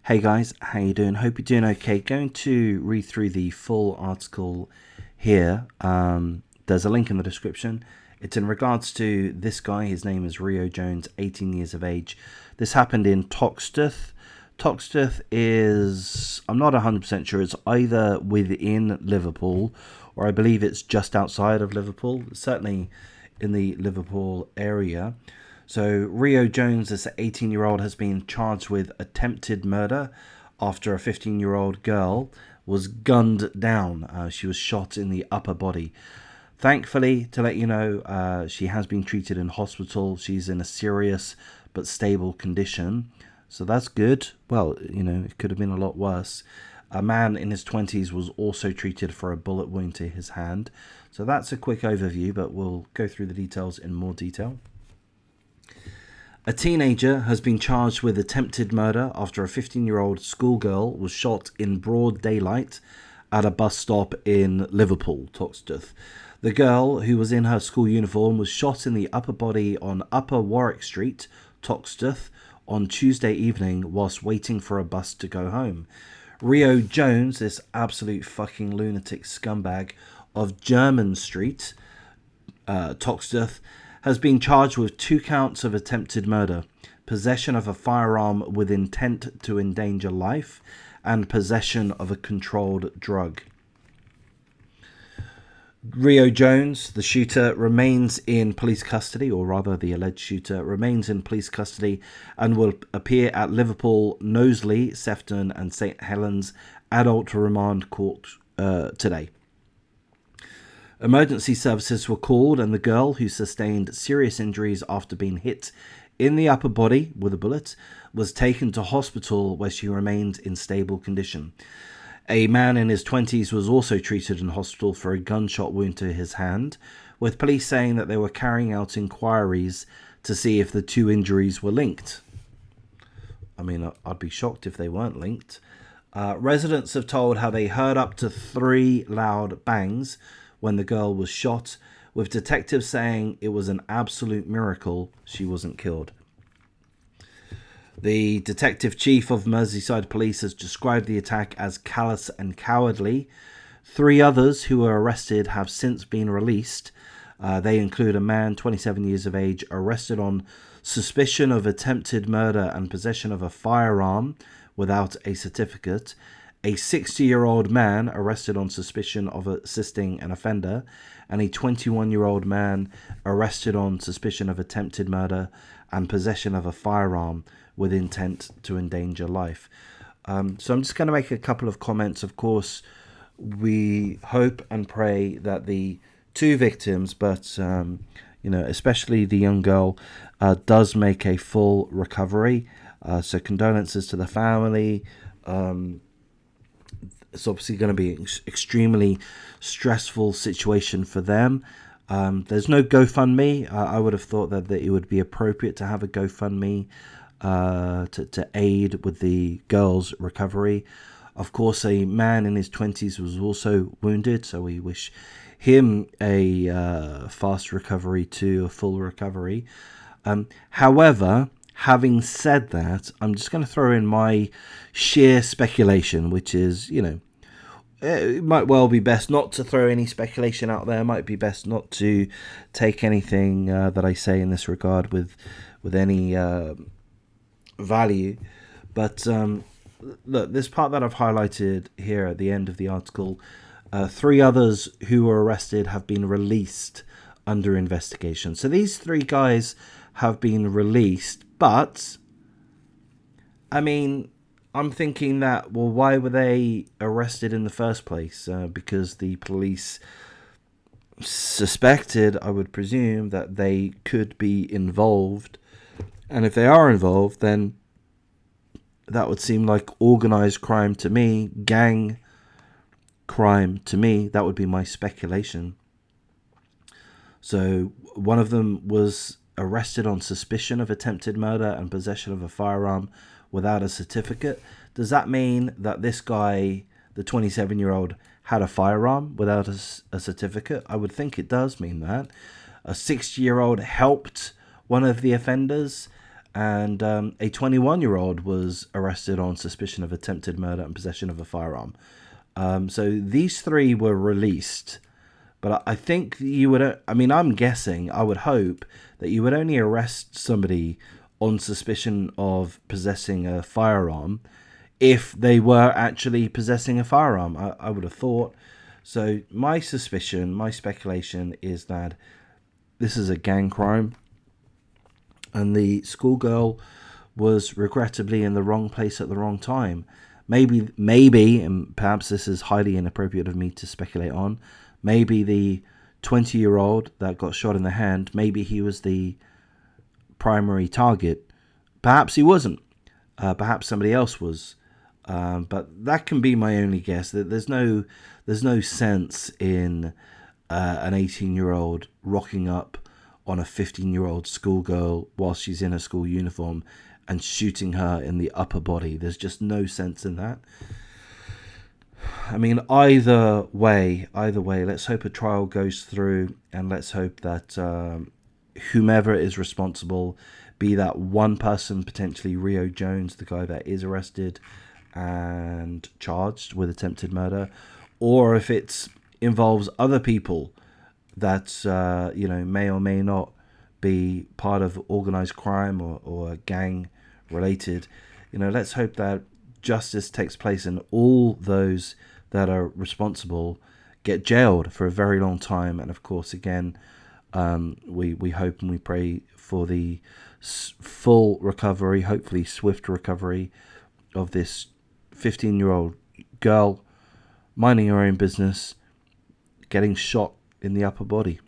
Hey guys, how you doing? Hope you're doing okay. Going to read through the full article here. There's a link in the description. It's in regards to this guy. His name is Rio Jones, 18 years of age. This happened in Toxteth. Toxteth is, I'm not 100% sure, it's either within Liverpool or I believe it's just outside of Liverpool. Certainly in the Liverpool area. So Rio Jones, this 18-year-old, has been charged with attempted murder after a 15-year-old girl was gunned down. She was shot in the upper body. Thankfully, to let you know, she has been treated in hospital. She's in a serious but stable condition. So that's good. Well, it could have been a lot worse. A man in his 20s was also treated for a bullet wound to his hand. So that's a quick overview, but we'll go through the details in more detail. A teenager has been charged with attempted murder after a 15-year-old schoolgirl was shot in broad daylight at a bus stop in Liverpool, Toxteth. The girl, who was in her school uniform, was shot in the upper body on Upper Warwick Street, Toxteth, on Tuesday evening whilst waiting for a bus to go home. Rio Jones, this absolute fucking lunatic scumbag of Jermyn Street, Toxteth, has been charged with 2 counts of attempted murder, possession of a firearm with intent to endanger life, and possession of a controlled drug. Rio Jones, the shooter, remains in police custody, or rather the alleged shooter remains in police custody and will appear at Liverpool, Knowsley, Sefton and St Helens Adult Remand Court today. Emergency services were called and the girl, who sustained serious injuries after being hit in the upper body with a bullet, was taken to hospital where she remained in stable condition. A man in his 20s was also treated in hospital for a gunshot wound to his hand, with police saying that they were carrying out inquiries to see if the 2 injuries were linked. I mean, I'd be shocked if they weren't linked. Residents have told how they heard up to 3 loud bangs when the girl was shot, with detectives saying it was an absolute miracle she wasn't killed. The detective chief of Merseyside Police has described the attack as callous and cowardly. 3 others who were arrested have since been released. They include a man, 27 years of age, arrested on suspicion of attempted murder and possession of a firearm without a certificate, a 60-year-old man arrested on suspicion of assisting an offender, and a 21-year-old man arrested on suspicion of attempted murder and possession of a firearm with intent to endanger life. So I'm just going to make a couple of comments. Of course, we hope and pray that the 2 victims, but especially the young girl, does make a full recovery. So condolences to the family. It's obviously going to be an extremely stressful situation for them. There's no GoFundMe. I would have thought that it would be appropriate to have a GoFundMe to aid with the girl's recovery. Of course, a man in his 20s was also wounded, so we wish him a fast recovery to a full recovery. However, having said that, I'm just going to throw in my sheer speculation, which is, it might well be best not to throw any speculation out there. It might be best not to take anything that I say in this regard with any value. But look, this part that I've highlighted here at the end of the article, 3 others who were arrested have been released under investigation. So these 3 guys have been released, but I mean, I'm thinking that, well, why were they arrested in the first place? Because the police suspected, I would presume, that they could be involved. And if they are involved, then that would seem like organized crime to me, gang crime to me. That would be my speculation. So one of them was arrested on suspicion of attempted murder and possession of a firearm without a certificate. Does that mean that this guy, the 27-year-old, had a firearm without a certificate? I would think it does mean that. A 60-year-old helped one of the offenders and a 21-year-old was arrested on suspicion of attempted murder and possession of a firearm. So these three were released, but I think you would, I mean, I'm guessing, I would hope that you would only arrest somebody on suspicion of possessing a firearm if they were actually possessing a firearm. I would have thought. So my suspicion, my speculation is that this is a gang crime, and the schoolgirl was regrettably in the wrong place at the wrong time. Maybe, and perhaps this is highly inappropriate of me to speculate on, maybe the 20-year-old that got shot in the hand, maybe he was the primary target. Perhaps he wasn't. Perhaps somebody else was. But that can be my only guess. There's no sense in an 18-year-old rocking up on a 15-year-old schoolgirl while she's in a school uniform and shooting her in the upper body. There's just no sense in that. I mean, either way, let's hope a trial goes through, and let's hope that whomever is responsible, be that one person, potentially Rio Jones, the guy that is arrested and charged with attempted murder, or if it involves other people that may or may not be part of organized crime or gang related, let's hope that justice takes place and all those that are responsible get jailed for a very long time. And of course, again, we hope and we pray for the full recovery, hopefully swift recovery, of this 15-year-old girl minding her own business, getting shot in the upper body.